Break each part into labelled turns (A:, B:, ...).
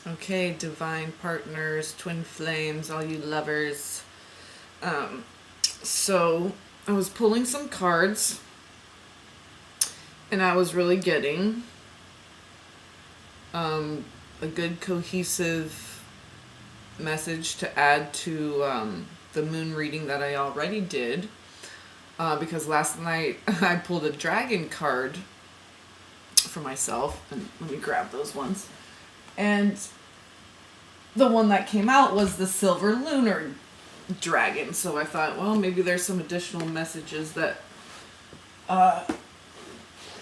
A: Okay, divine partners, twin flames, all you lovers. So I was pulling some cards and I was really getting a good cohesive message to add to the moon reading that I already did. Because last night I pulled a dragon card for myself. And let me grab those ones. And the one that came out was the silver lunar dragon. So I thought, well, maybe there's some additional messages that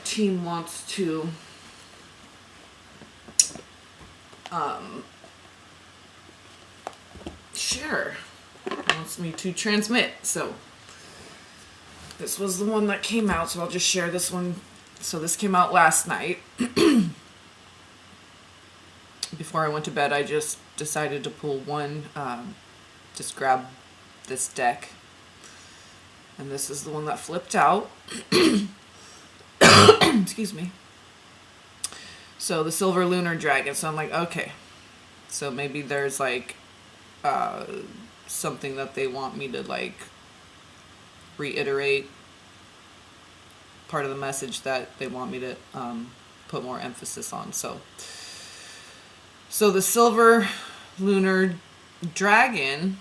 A: team wants to share, wants me to transmit. So this was the one that came out, so I'll just share this one. So this came out last night. Before I went to bed, I just decided to pull one, just grab this deck. And this is the one that flipped out. Excuse me. So the silver lunar dragon. So I'm like, okay. So maybe there's like something that they want me to like reiterate. Part of the message that they want me to put more emphasis on. So the silver lunar dragon,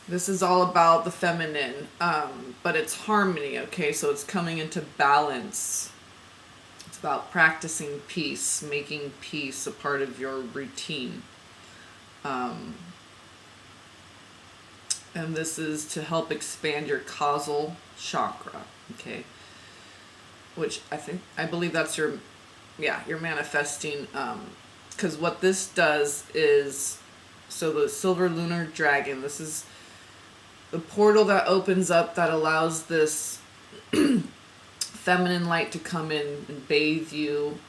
A: this is all about the feminine, but it's harmony, okay? So it's coming into balance. It's about practicing peace, making peace a part of your routine. And this is to help expand your causal chakra, okay? Which I believe that's you're manifesting, because what this does is, so the silver lunar dragon, this is the portal that opens up that allows this feminine light to come in and bathe you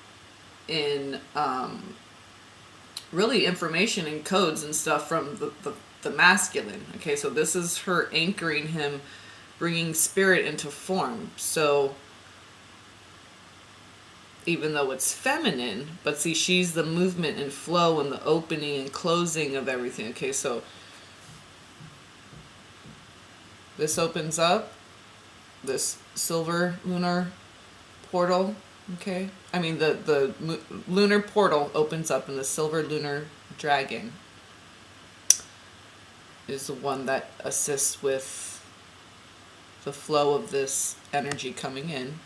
A: in really information and codes and stuff from the masculine. Okay, so this is her anchoring him, bringing spirit into form. So even though it's feminine, but see, she's the movement and flow and the opening and closing of everything. Okay, so this opens up, this silver lunar portal, okay? I mean, the lunar portal opens up, and the silver lunar dragon is the one that assists with the flow of this energy coming in.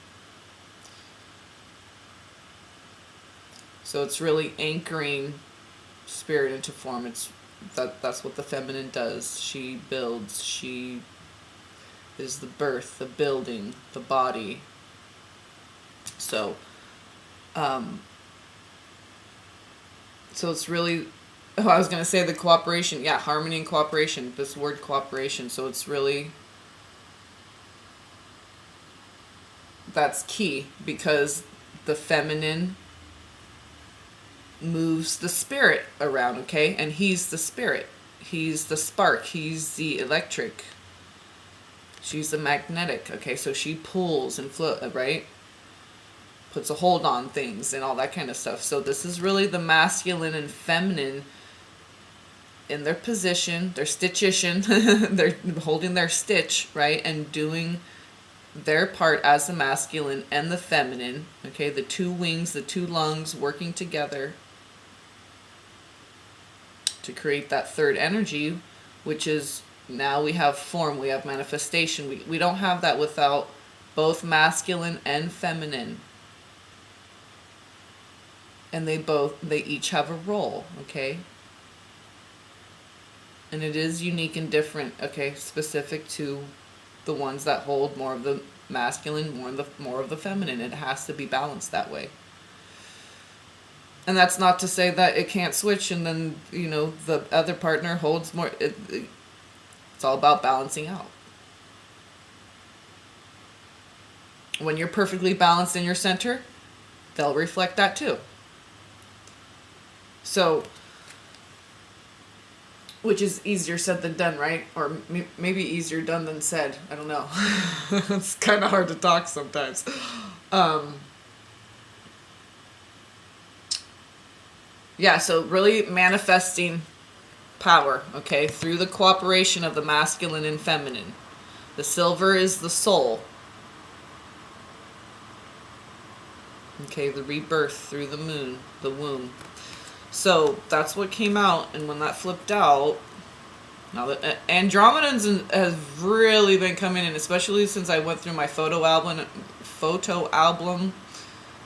A: So it's really anchoring spirit into form. That's what the feminine does. She builds, she is the birth, the building, the body. So it's really, I was going to say the cooperation. Yeah, harmony and cooperation. This word cooperation. So it's really, that's key, because the feminine moves the spirit around, okay? And he's the spirit. He's the spark. He's the electric. She's the magnetic, okay? So she pulls and right? Puts a hold on things and all that kind of stuff. So this is really the masculine and feminine in their position, their stitchation, they're holding their stitch, right? And doing their part as the masculine and the feminine, okay? The two wings, the two lungs working together to create that third energy, which is, now we have form, we have manifestation. We don't have that without both masculine and feminine. And they each have a role, okay? And it is unique and different, okay, specific to the ones that hold more of the masculine, more of the feminine. It has to be balanced that way. And that's not to say that it can't switch and then, the other partner holds more. It's all about balancing out. When you're perfectly balanced in your center, they'll reflect that too. So, which is easier said than done, right? Or maybe easier done than said. I don't know. It's kind of hard to talk sometimes. Yeah, so really manifesting power, okay, through the cooperation of the masculine and feminine. The silver is the soul. Okay, the rebirth through the moon, the womb. So that's what came out, and when that flipped out, now that Andromedans has really been coming in, especially since I went through my photo album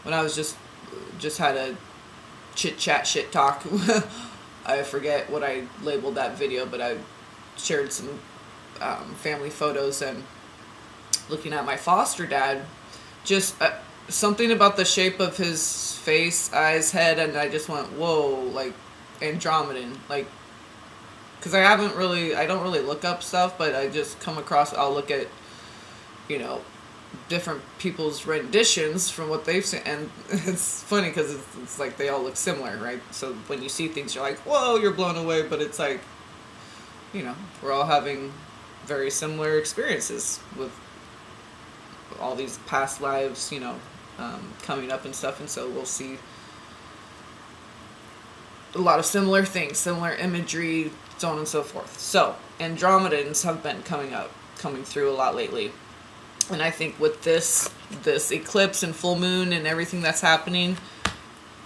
A: when I was just had a chit chat shit talk. I forget what I labeled that video, but I shared some family photos and looking at my foster dad, just something about the shape of his face, eyes, head, and I just went, whoa, like Andromedan, like, because I don't really look up stuff, but I just come across, I'll look at, you know, different people's renditions from what they've seen, and it's funny because it's like they all look similar, right? So when you see things, you're like, whoa, you're blown away, but it's like, you know, we're all having very similar experiences with all these past lives, you know, coming up and stuff, and so we'll see a lot of similar things, similar imagery, so on and so forth. So Andromedans have been coming through a lot lately, and I think with this eclipse and full moon and everything that's happening,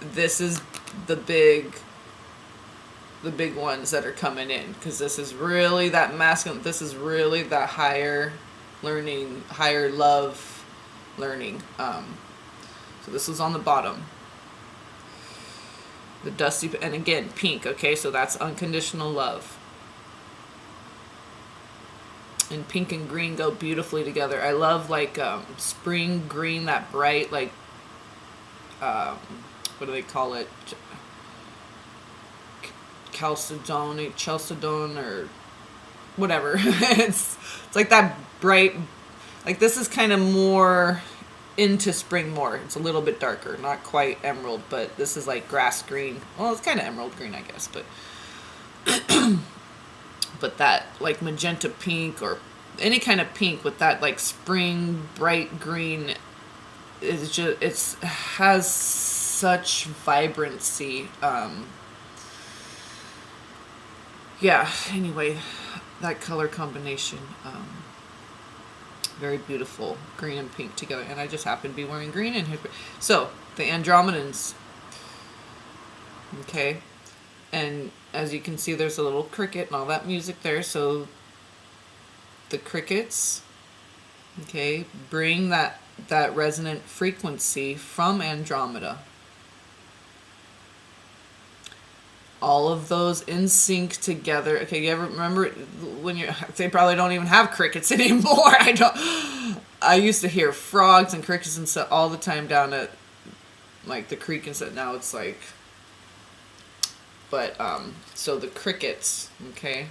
A: this is the big ones that are coming in, because this is really that masculine, this is really that higher learning, higher love learning. So this was on the bottom. The dusty, and again, pink, okay, so that's unconditional love. And pink and green go beautifully together. I love, like, spring green, that bright, like, what do they call it? Chalcedone, or whatever. it's like that bright, like, this is kind of more into spring more. It's a little bit darker, not quite emerald, but this is like grass green. Well, it's kind of emerald green, I guess, but but that like magenta pink or any kind of pink with that like spring bright green is just, it has such vibrancy. Yeah, anyway, that color combination, very beautiful, green and pink together, and I just happen to be wearing green in here. So the Andromedans, okay, and as you can see, there's a little cricket and all that music there. So the crickets, okay, bring that resonant frequency from Andromeda. All of those in sync together. Okay, you ever remember when they probably don't even have crickets anymore. I used to hear frogs and crickets and stuff all the time down at like the creek and stuff. Now it's like, but so the crickets, okay.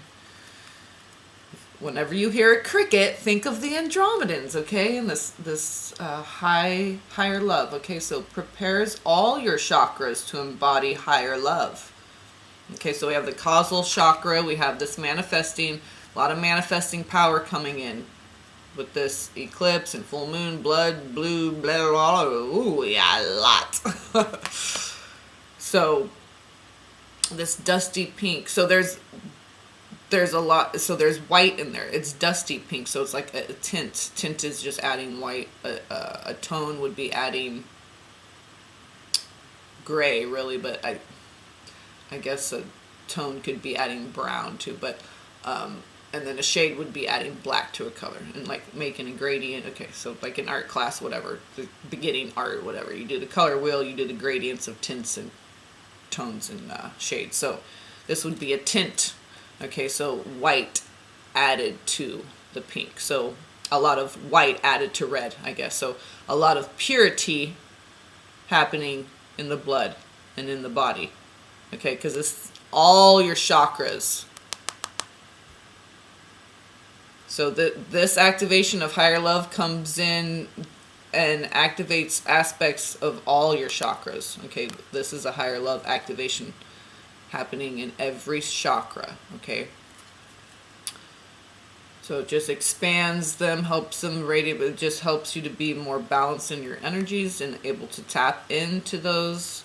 A: Whenever you hear a cricket, think of the Andromedans, okay, and this higher love, okay. So prepares all your chakras to embody higher love. Okay, so we have the causal chakra, we have this manifesting, a lot of manifesting power coming in with this eclipse and full moon, blood, blue, blah, blah, blah. Ooh, yeah, a lot. So, this dusty pink, so there's a lot, so there's white in there, it's dusty pink, so it's like a tint. Tint is just adding white, a tone would be adding gray, really, but I guess a tone could be adding brown too, but and then a shade would be adding black to a color and like making a gradient. Okay, so like in art class, whatever, the beginning art, whatever, you do the color wheel, you do the gradients of tints and tones and shades. So this would be a tint. Okay, so white added to the pink. So a lot of white added to red, I guess. So a lot of purity happening in the blood and in the body. Okay, because it's all your chakras. So this activation of higher love comes in and activates aspects of all your chakras. Okay, this is a higher love activation happening in every chakra. Okay, so it just expands them, helps them radiate, but it just helps you to be more balanced in your energies and able to tap into those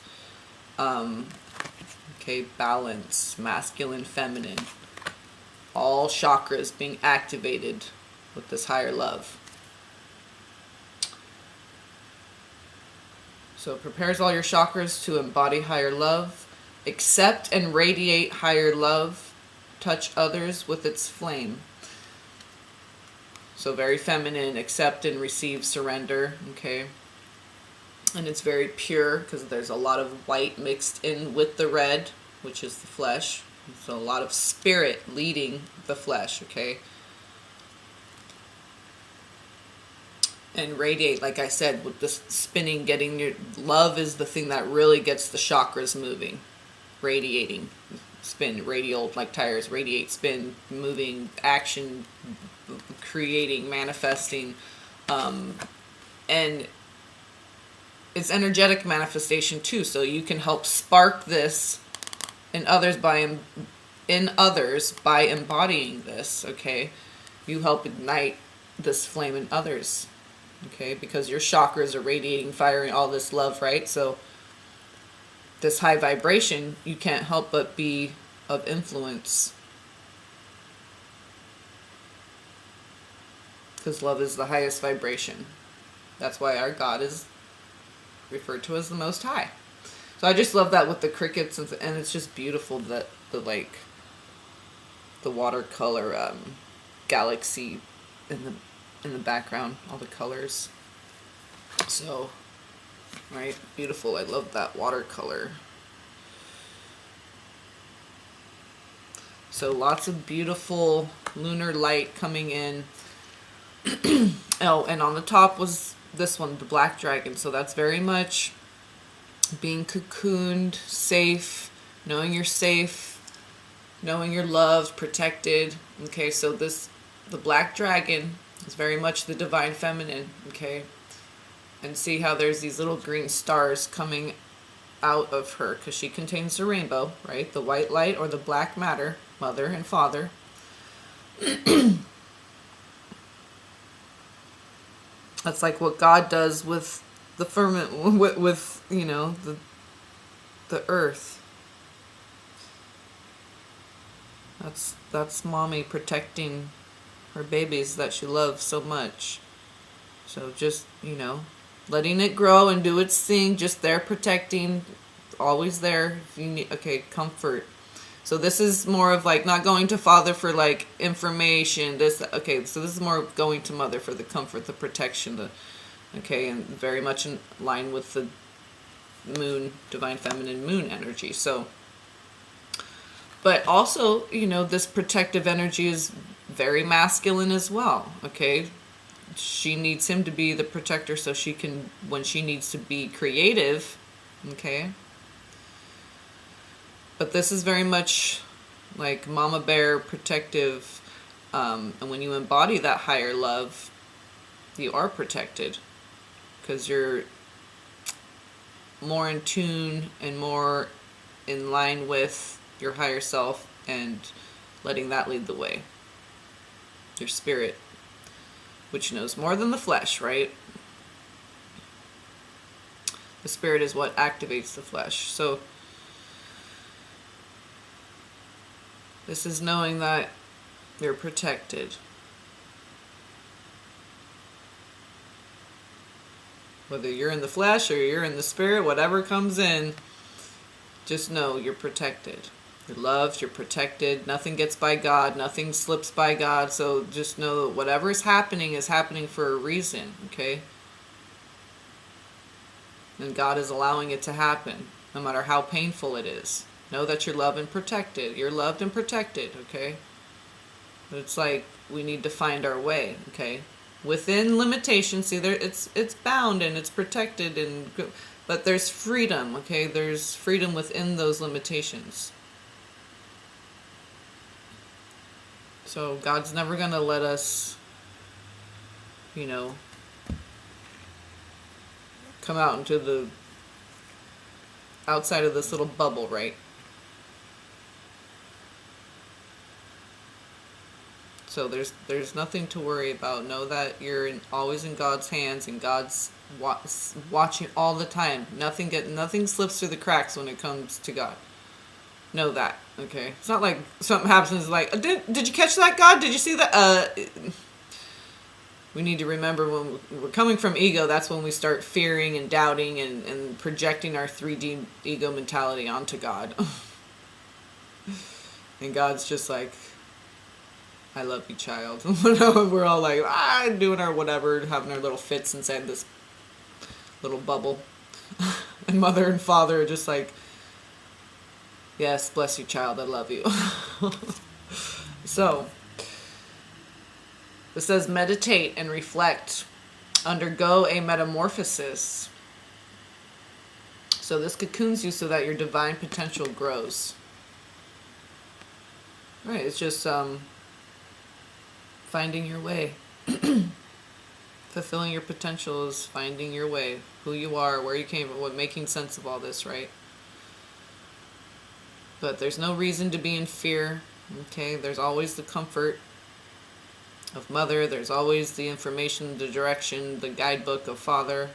A: Okay, balance, masculine, feminine. All chakras being activated with this higher love. So it prepares all your chakras to embody higher love, accept and radiate higher love, touch others with its flame. So very feminine, accept and receive, surrender, okay? And it's very pure because there's a lot of white mixed in with the red, which is the flesh. So a lot of spirit leading the flesh, okay? And radiate, like I said, with this spinning, getting your love is the thing that really gets the chakras moving. Radiating, spin, radial, like tires, radiate, spin, moving, action, creating, manifesting, and it's energetic manifestation too. So you can help spark this in others by embodying this. Okay, you help ignite this flame in others. Okay, because your chakras are radiating, firing all this love, right? So this high vibration, you can't help but be of influence. Because love is the highest vibration. That's why our God is referred to as the Most High. So I just love that with the crickets, and it's just beautiful that the watercolor galaxy in the background, all the colors. So, right, beautiful. I love that watercolor. So lots of beautiful lunar light coming in. Oh, and on the top was this one, the black dragon. So that's very much being cocooned, safe, knowing you're safe, knowing you're loved, protected. Okay, so the black dragon is very much the divine feminine. Okay, and see how there's these little green stars coming out of her because she contains the rainbow, right? The white light or the black matter, mother and father. That's like what God does with the firmament, with you know, the earth. That's mommy protecting her babies that she loves so much. So just, you know, letting it grow and do its thing, just there protecting, always there if you need, okay, comfort. So this is more of like not going to father for like information. Okay, so this is more going to mother for the comfort, the protection, okay, and very much in line with the moon, divine feminine moon energy. So, but also, you know, this protective energy is very masculine as well, okay? She needs him to be the protector so she can, when she needs to be creative, okay? But this is very much like mama bear, protective, and when you embody that higher love, you are protected because you're more in tune and more in line with your higher self and letting that lead the way. Your spirit, which knows more than the flesh, right? The spirit is what activates the flesh. So this is knowing that you're protected. Whether you're in the flesh or you're in the spirit, whatever comes in, just know you're protected. You're loved, you're protected. Nothing gets by God, nothing slips by God. So just know that whatever is happening for a reason, okay? And God is allowing it to happen, no matter how painful it is. Know that you're loved and protected. You're loved and protected, okay? But it's like we need to find our way, okay? Within limitations, see, it's bound and it's protected, but there's freedom, okay? There's freedom within those limitations. So God's never going to let us, you know, come out into the outside of this little bubble, right? So there's nothing to worry about. Know that you're always in God's hands, and God's watching all the time. Nothing slips through the cracks when it comes to God. know that. Okay, it's not like something happens like, did you catch that, God? Did you see that? We need to remember when we're coming from ego, that's when we start fearing and doubting and projecting our 3D ego mentality onto God. And God's just like, I love you, child. We're all like, doing our whatever, having our little fits inside this little bubble. And mother and father are just like, yes, bless you, child, I love you. So, it says meditate and reflect. Undergo a metamorphosis. So this cocoons you so that your divine potential grows. Right, it's just finding your way. Fulfilling your potential is finding your way. Who you are, where you came from, what, making sense of all this, right? But there's no reason to be in fear. Okay, there's always the comfort of mother. There's always the information, the direction, the guidebook of father.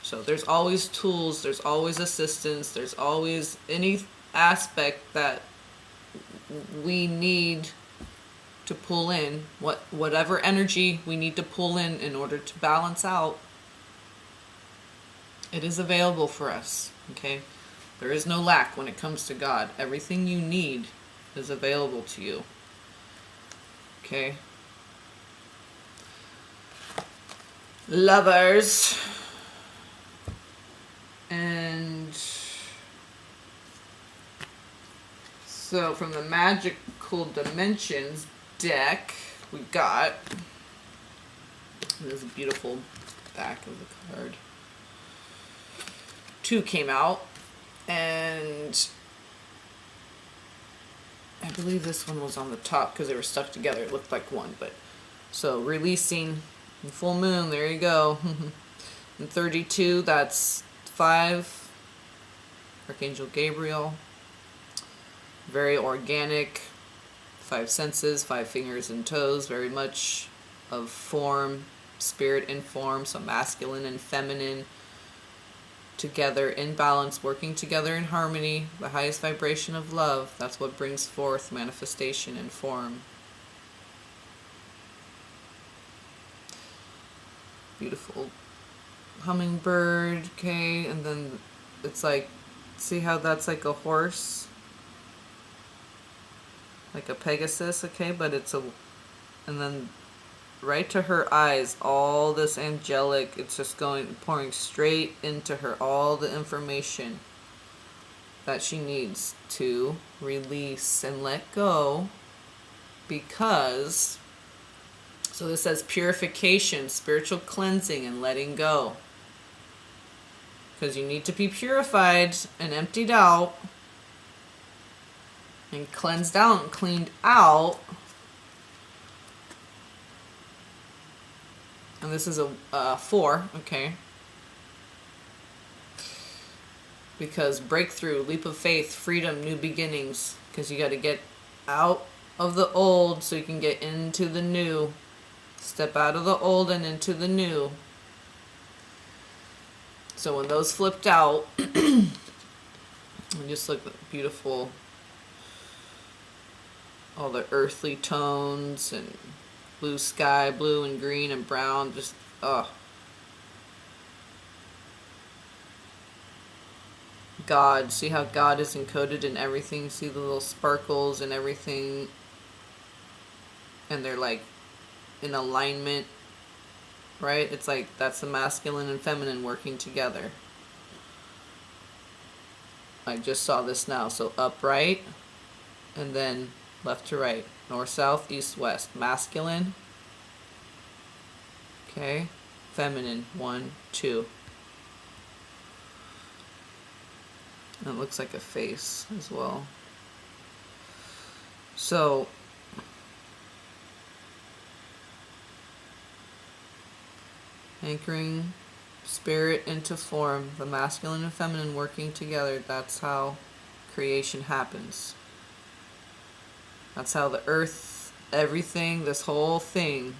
A: So there's always tools. There's always assistance. There's always any aspect that we need to pull in, whatever energy we need to pull in order to balance out. It is available for us. Okay, there is no lack when it comes to God. Everything you need is available to you. Okay, lovers, and so from the Magical Dimensions deck, we got, there's a beautiful back of the card. 2 came out, and I believe this one was on the top because they were stuck together. It looked like one, but so releasing full moon, there you go. And 32, that's 5. Archangel Gabriel. Very organic. 5 senses, 5 fingers and toes, very much of form, spirit in form, so masculine and feminine together in balance, working together in harmony, the highest vibration of love. That's what brings forth manifestation in form. Beautiful hummingbird, okay, and then it's like, see how that's like a horse? Like a Pegasus, okay, but it's a, and then right to her eyes, all this angelic, it's just pouring straight into her, all the information that she needs to release and let go, because, so this says purification, spiritual cleansing, and letting go. Because you need to be purified and emptied out, and cleansed out and cleaned out. And this is a 4, okay. Because breakthrough, leap of faith, freedom, new beginnings. Because you got to get out of the old so you can get into the new. Step out of the old and into the new. So when those flipped out, and just look beautiful. All the earthly tones and blue sky, blue and green and brown, just, God, see how God is encoded in everything? See the little sparkles and everything? And they're like in alignment, right? It's like that's the masculine and feminine working together. I just saw this now. So upright, and then left to right, north, south, east, west. Masculine, okay, feminine, 1, 2. And it looks like a face as well. So, anchoring spirit into form, the masculine and feminine working together, that's how creation happens. That's how the earth, everything, this whole thing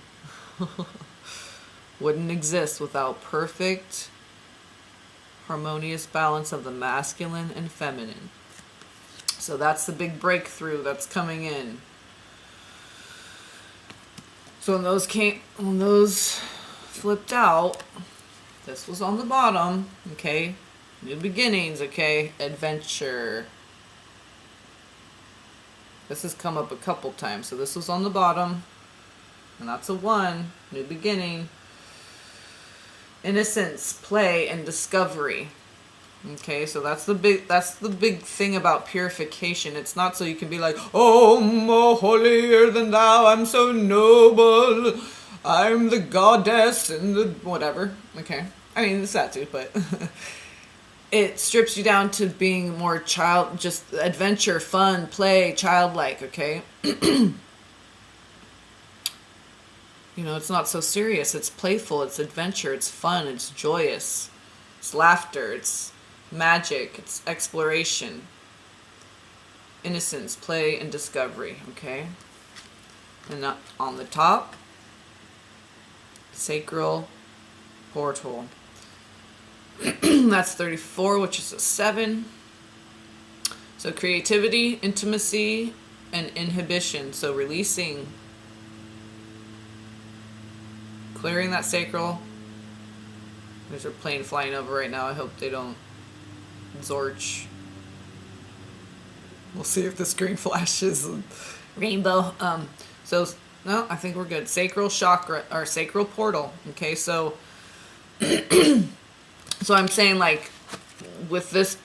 A: wouldn't exist without perfect, harmonious balance of the masculine and feminine. So that's the big breakthrough that's coming in. So when those flipped out, this was on the bottom, okay? New beginnings, okay? Adventure. This has come up a couple times. So this was on the bottom, and that's a 1, new beginning. Innocence, play, and discovery. Okay, so that's the big thing about purification. It's not so you can be like, oh, more holier than thou, I'm so noble, I'm the goddess and the whatever. Okay, I mean it's that too, but it strips you down to being more just adventure, fun, play, childlike. Okay. You know, it's not so serious. It's playful. It's adventure. It's fun. It's joyous. It's laughter. It's magic. It's exploration. Innocence, play, and discovery. Okay? And on the top, Sacral portal. That's 34, which is a 7. So creativity, intimacy, and inhibition. So releasing, clearing that sacral. There's a plane flying over right now. I hope they don't zorch. We'll see if the screen flashes. Rainbow. So no, I think we're good. Sacral chakra or sacral portal. Okay, so so I'm saying, like, with this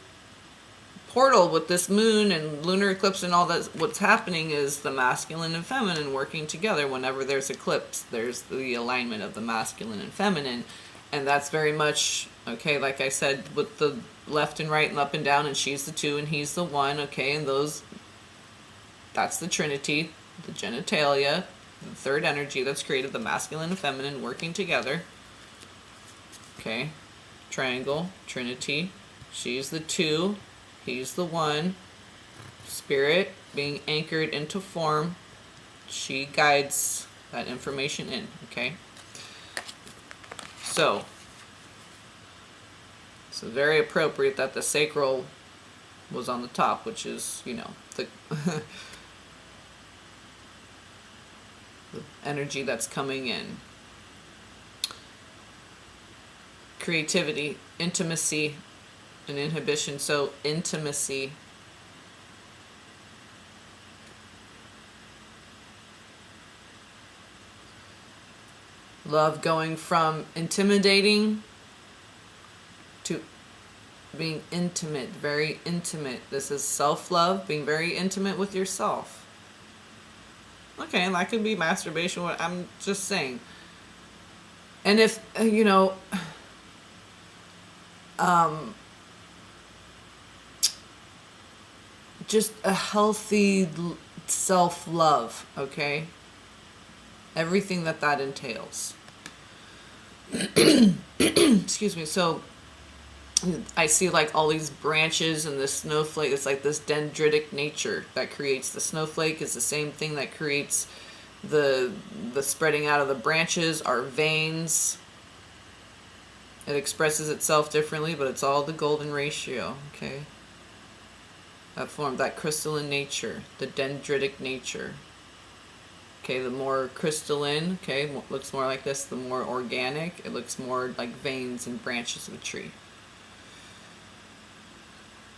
A: portal, with this moon and lunar eclipse and all that, what's happening is the masculine and feminine working together. Whenever there's eclipse, there's the alignment of the masculine and feminine, and that's very much, okay, like I said, with the left and right and up and down, and she's the 2 and he's the 1, okay, and that's the trinity, the genitalia, the third energy that's created, the masculine and feminine working together. Okay, triangle, trinity, she's the 2, he's the 1, spirit being anchored into form, she guides that information in. Okay, so very appropriate that the sacral was on the top, which is, you know, the the energy that's coming in. Creativity, intimacy, and inhibition. So intimacy, love going from intimidating to being intimate, very intimate. This is self-love, being very intimate with yourself. Okay, and that could be masturbation. I'm just saying. And if, you know, just a healthy self-love, okay? Everything that entails. Excuse me. So I see like all these branches and the snowflake. It's like this dendritic nature that creates the snowflake is the same thing that creates the spreading out of the branches, our veins. It expresses itself differently, but it's all the golden ratio, okay? That form, that crystalline nature, the dendritic nature. Okay, the more crystalline, okay, looks more like this, the more organic, it looks more like veins and branches of a tree.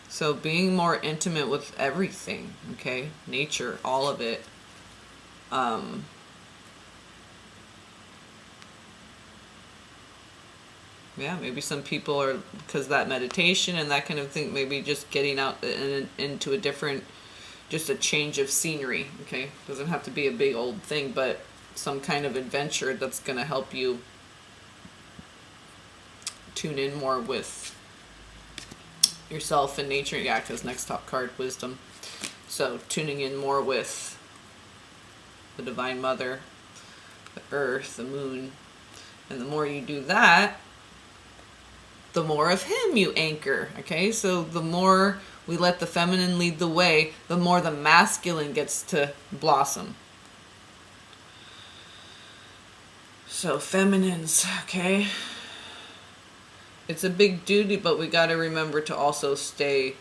A: So being more intimate with everything, okay, nature, all of it. Yeah, maybe some people are, because that meditation and that kind of thing, maybe just getting out into a different, just a change of scenery, okay? Doesn't have to be a big old thing, but some kind of adventure that's going to help you tune in more with yourself and nature. Yeah, because next top card, wisdom. So tuning in more with the Divine Mother, the Earth, the Moon. And the more you do that, the more of him you anchor, okay? So the more we let the feminine lead the way, the more the masculine gets to blossom. So feminines, okay? It's a big duty, but we got to remember to also stay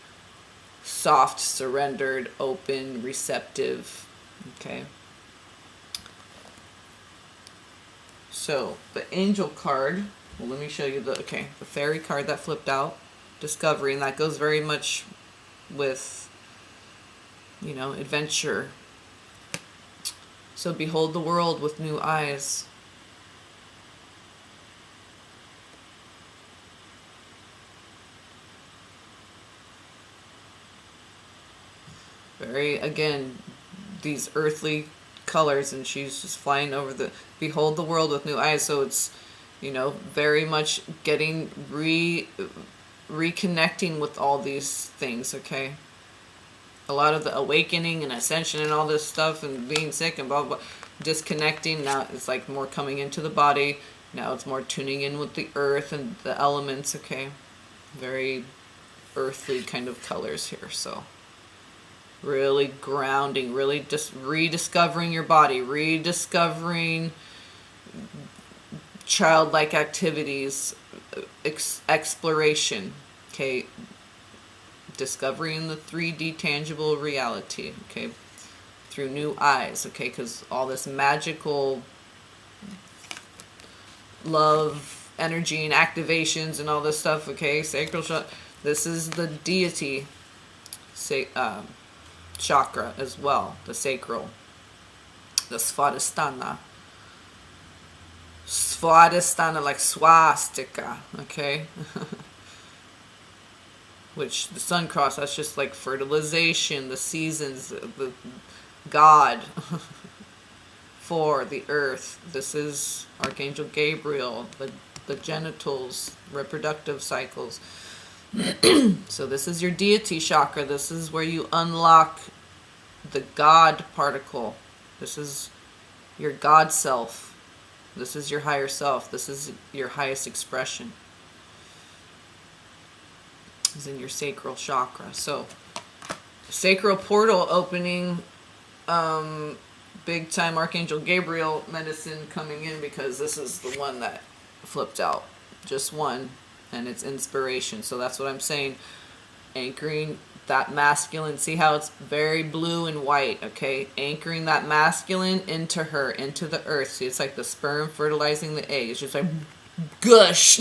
A: soft, surrendered, open, receptive. Okay. So the angel card, well, let me show you the fairy card that flipped out, discovery, and that goes very much with, adventure. So behold the world with new eyes. Very, again, these earthly colors, and she's just flying over the, behold the world with new eyes. So it's, very much getting reconnecting with all these things, okay? A lot of the awakening and ascension and all this stuff and being sick and blah, blah, blah, disconnecting. Now it's like more coming into the body. Now it's more tuning in with the earth and the elements, okay? Very earthly kind of colors here, so really grounding, really just rediscovering your body, rediscovering childlike activities, exploration, okay? Discovering the 3D tangible reality, okay? Through new eyes, okay? Because all this magical love, energy, and activations and all this stuff, okay? Sacral chakra, this is the deity chakra as well, the sacral, the svadhisthana. Svadhisthana, like swastika, okay? Which the sun cross, that's just like fertilization, the seasons, the God for the earth. This is Archangel Gabriel, the genitals, reproductive cycles. So this is your deity chakra. This is where you unlock the God particle. This is your God self. This is your higher self. This is your highest expression. Is in your sacral chakra. So sacral portal opening, big time Archangel Gabriel medicine coming in, because this is the one that flipped out. Just one. And it's inspiration. So that's what I'm saying. Anchoring that masculine. See how it's very blue and white, okay? Anchoring that masculine into her, into the earth. See, it's like the sperm fertilizing the egg. It's just like gush.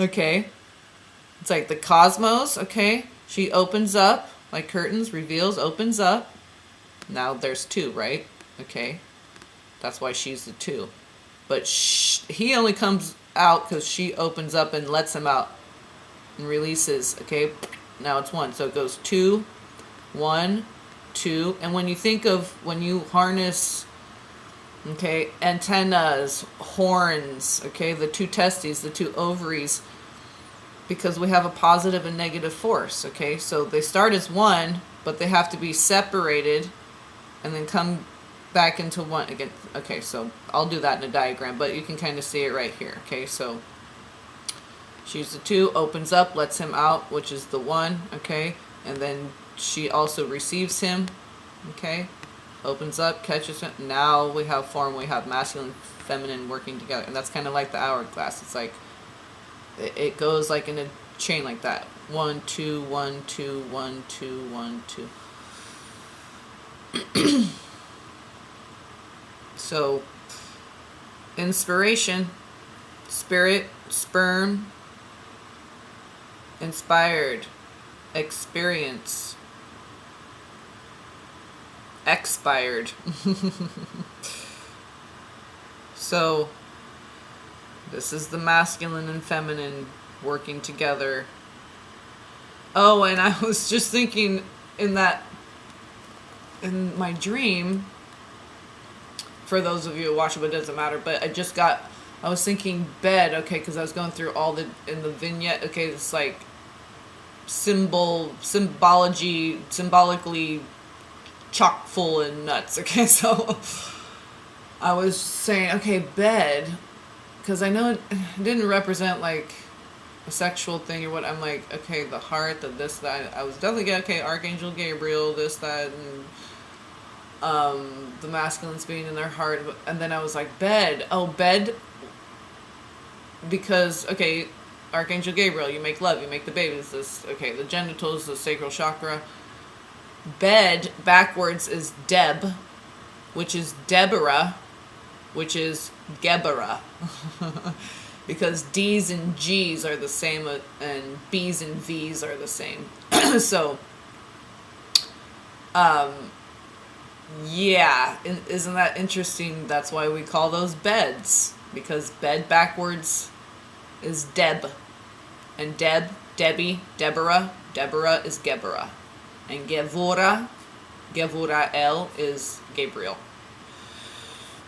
A: Okay? It's like the cosmos, okay? She opens up, like curtains, reveals, opens up. Now there's two, right? Okay? That's why she's the two. But he only comes out because she opens up and lets him out and releases, okay? Now it's one. So it goes 2, 1, 2. And when you think of, when you harness, okay, antennas, horns, okay, the 2 testes, the 2 ovaries, because we have a positive and negative force, okay? So they start as one, but they have to be separated and then come back into one again. Okay, so I'll do that in a diagram, but you can kind of see it right here, okay? So she's the 2, opens up, lets him out, which is the 1, okay? And then she also receives him, okay? Opens up, catches him. Now we have form, we have masculine, feminine working together. And that's kind of like the hourglass. It's like, it goes like in a chain like that. 1, 2, 1, 2, 1, 2, 1, 2. So, inspiration, spirit, sperm, inspired, experience, expired. So, this is the masculine and feminine working together. Oh, and I was just thinking in my dream, for those of you who watch it, but it doesn't matter, but I was thinking bed, okay, because I was going through all in the vignette, okay, it's like symbolically chock full and nuts, okay, so I was saying, okay, bed, because I know it didn't represent like a sexual thing or what. I'm like, okay, the heart, the this, that. I was definitely getting, okay, Archangel Gabriel, this, that, and the masculines being in their heart. And then I was like, bed. Oh, bed. Because, okay, Archangel Gabriel, you make love, you make the babies. This, okay, the genitals, the sacral chakra. Bed backwards is Deb, which is Deborah, which is Geberah. Because D's and G's are the same, and B's and V's are the same. So, yeah, isn't that interesting? That's why we call those beds, because bed backwards is Deb, and Deb, Debbie, Deborah is Geberah, and Gevura El is Gabriel.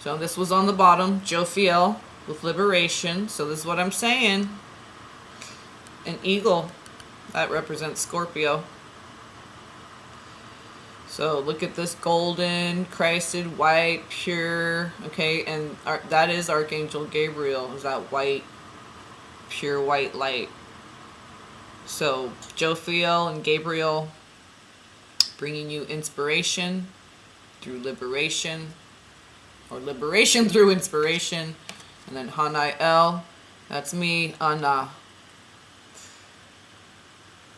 A: So this was on the bottom, Jophiel with liberation. So this is what I'm saying. An eagle, that represents Scorpio. So look at this golden, Christed, white, pure, okay, and that is Archangel Gabriel, is that white, pure white light. So Jophiel and Gabriel bringing you inspiration through liberation, or liberation through inspiration. And then Hanael, that's me, Anna,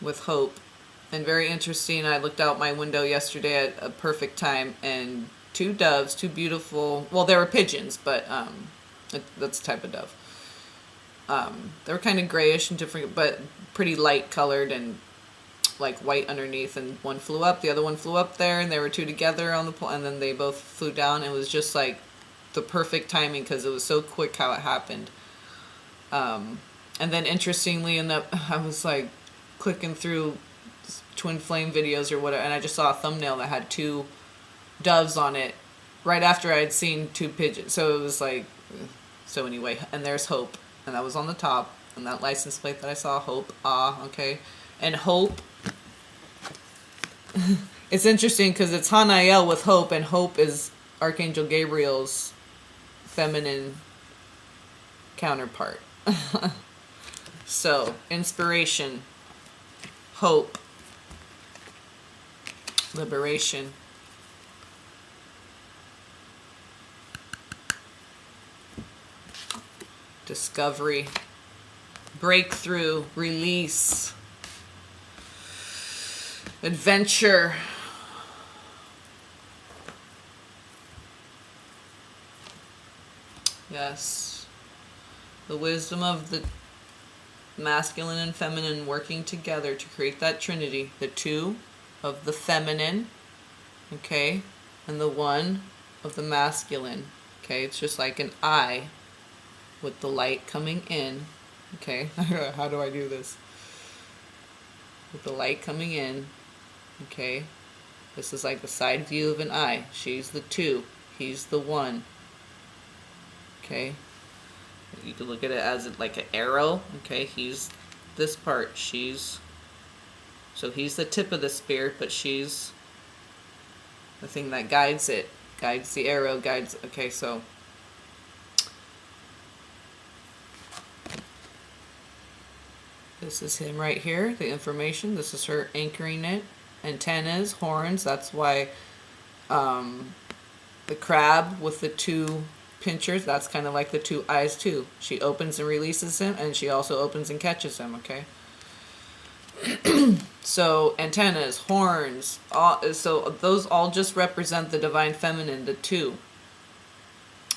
A: with hope. And very interesting, I looked out my window yesterday at a perfect time, and two doves, two beautiful, well, they were pigeons, but that's the type of dove. They were kind of grayish and different, but pretty light colored and like white underneath, and one flew up, the other one flew up there, and they were two together on the pole, and then they both flew down. It was just like the perfect timing because it was so quick how it happened. And then interestingly enough, I was like clicking through twin flame videos or whatever, and I just saw a thumbnail that had two doves on it right after I had seen two pigeons. So it was like, so anyway, and there's hope, and that was on the top, and that license plate that I saw, hope, okay. And hope, it's interesting because it's Hanael with hope, and hope is Archangel Gabriel's feminine counterpart. So, inspiration, hope, liberation, discovery, breakthrough, release, adventure, yes, the wisdom of the masculine and feminine working together to create that trinity, the two of the feminine, okay, and the one of the masculine, okay. It's just like an eye with the light coming in, okay. How do I do this? With the light coming in, okay. This is like the side view of an eye. She's the two, he's the one, okay. You can look at it as like an arrow, okay. He's this part, she's, so he's the tip of the spear, but she's the thing that guides it, guides the arrow, guides, okay. So this is him right here, the information. This is her anchoring it. Antennas, horns, that's why the crab with the two pinchers, that's kind of like the two eyes too. She opens and releases him, and she also opens and catches him, okay? So antennas, horns, so those all just represent the divine feminine, the two.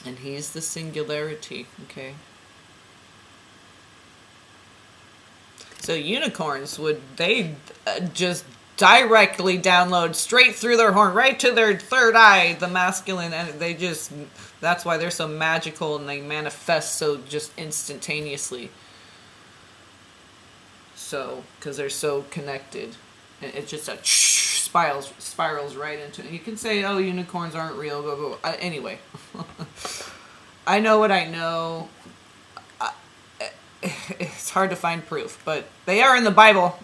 A: And he's the singularity, okay? So unicorns, would they just directly download straight through their horn, right to their third eye, the masculine, and they just, that's why they're so magical and they manifest so just instantaneously. So, because they're so connected. And it's just a spirals right into it. You can say, oh, unicorns aren't real, blah, blah, blah. Anyway. I know what I know. It's hard to find proof, but they are in the Bible.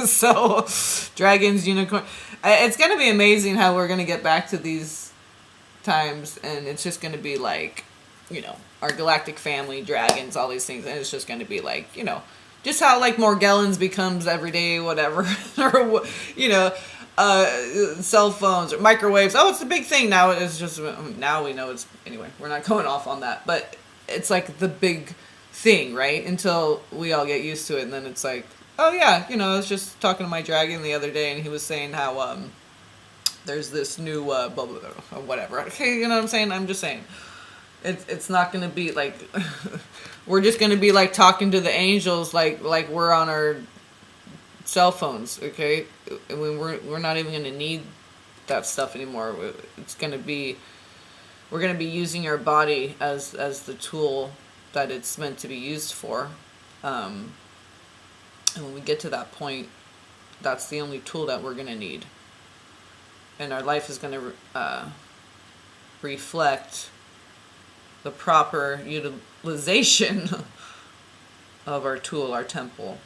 A: So, dragons, unicorn. It's going to be amazing how we're going to get back to these times, and it's just going to be like, you know, our galactic family, dragons, all these things, and it's just going to be like, you know, just how like Morgellons becomes everyday whatever, or, you know, cell phones or microwaves. Oh, it's a big thing now. It's just, now we know it's, anyway, we're not going off on that, but it's like the big thing, right? Until we all get used to it, and then it's like, oh yeah, you know, I was just talking to my dragon the other day, and he was saying how there's this new blah, blah, blah, whatever. Okay, you know what I'm saying? I'm just saying, it's not gonna be like we're just gonna be like talking to the angels, like we're on our cell phones. Okay, we're not even gonna need that stuff anymore. It's gonna be, we're gonna be using our body as the tool that it's meant to be used for. And when we get to that point, that's the only tool that we're gonna need, and our life is gonna reflect the proper utilization of our tool, our temple.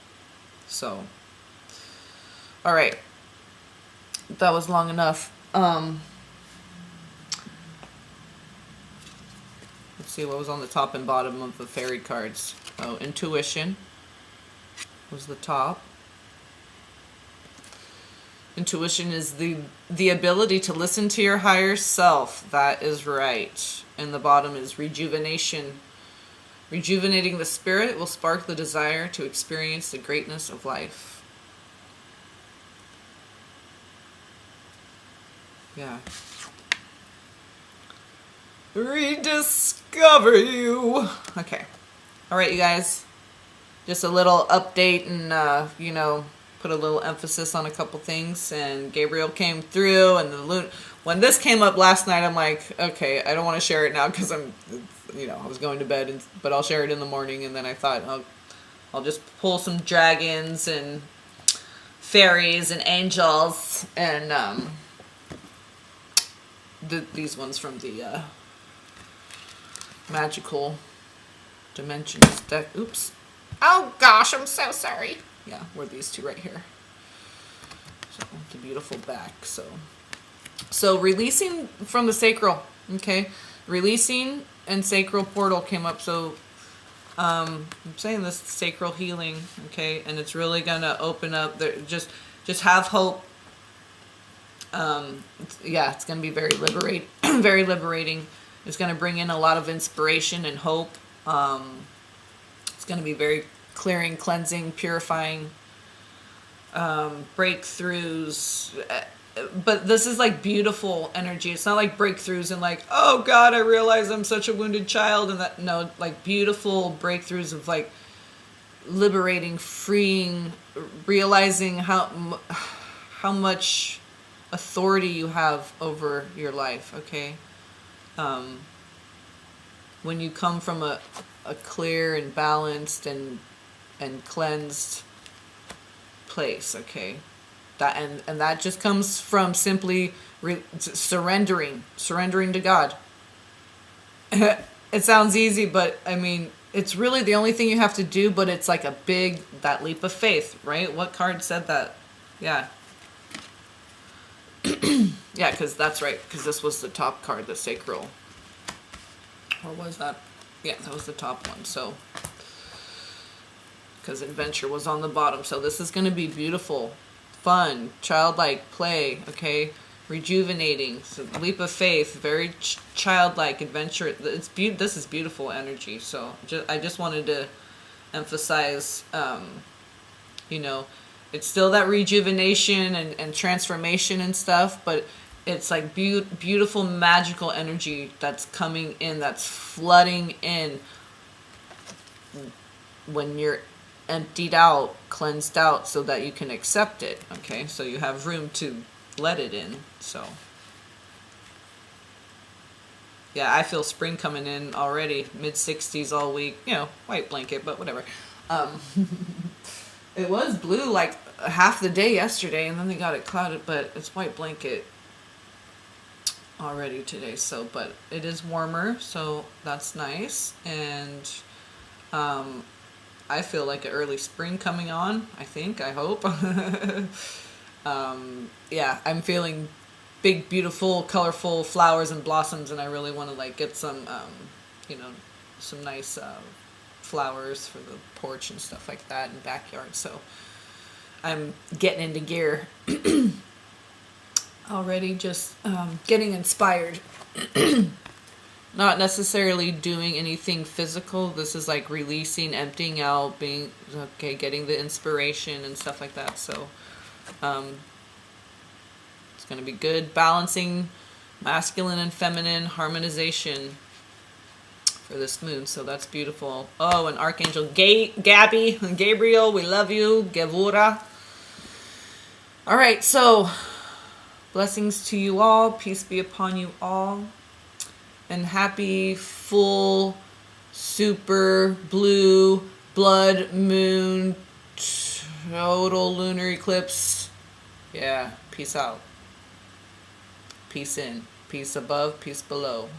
A: So, all right, that was long enough. Let's see what was on the top and bottom of the fairy cards. Oh, intuition was the top. Intuition is the ability to listen to your higher self. That is right. And the bottom is rejuvenation. Rejuvenating the spirit will spark the desire to experience the greatness of life. Yeah. Rediscover you. Okay. All right, you guys. Just a little update and, you know, put a little emphasis on a couple things. And Gabriel came through, and when this came up last night, I'm like, okay, I don't want to share it now because I was going to bed, but I'll share it in the morning. And then I thought, I'll just pull some dragons and fairies and angels and these ones from the magical dimensions deck. Oops. Oh gosh, I'm so sorry. Yeah, we're these two right here. So the beautiful back. So releasing from the sacral. Okay, releasing and sacral portal came up. So I'm saying this sacral healing. Okay, and it's really gonna open up. Just have hope. Yeah, it's gonna be very very liberating. It's gonna bring in a lot of inspiration and hope. It's gonna be very clearing, cleansing, purifying, breakthroughs. But this is like beautiful energy. It's not like breakthroughs and like, oh God, I realize I'm such a wounded child, and that, no, like beautiful breakthroughs of like liberating, freeing, realizing how much authority you have over your life. Okay, when you come from a clear and balanced and cleansed place. Okay, and that just comes from simply surrendering to God. It sounds easy, but I mean, it's really the only thing you have to do, but it's like that leap of faith, right? What card said that? Yeah. Yeah, because that's right, because this was the top card, the sacral. Or was that? Yeah, that was the top one. So, because adventure was on the bottom. So this is going to be beautiful, fun, childlike play, okay? Rejuvenating, so leap of faith, very childlike adventure. This is beautiful energy. So I just wanted to emphasize, you know, it's still that rejuvenation and transformation and stuff, but it's like beautiful, magical energy that's coming in, that's flooding in when you're emptied out, cleansed out, so that you can accept it, okay? So you have room to let it in. So yeah, I feel spring coming in already. Mid-60s all week, you know, white blanket, but whatever. It was blue like half the day yesterday, and then they got it clouded, but it's white blanket already today. So, but it is warmer, so that's nice. And I feel like an early spring coming on, I hope. Yeah, I'm feeling big, beautiful, colorful flowers and blossoms, and I really want to like get some, you know, some nice flowers for the porch and stuff like that and backyard. So I'm getting into gear already, just getting inspired. Not necessarily doing anything physical. This is like releasing, emptying out, being okay, getting the inspiration and stuff like that. So it's going to be good. Balancing masculine and feminine harmonization for this moon. So that's beautiful. Oh, and Archangel Gabriel, we love you. Gevura. All right, so blessings to you all. Peace be upon you all. And happy full super blue blood moon total lunar eclipse. Yeah, peace out. Peace in. Peace above, peace below.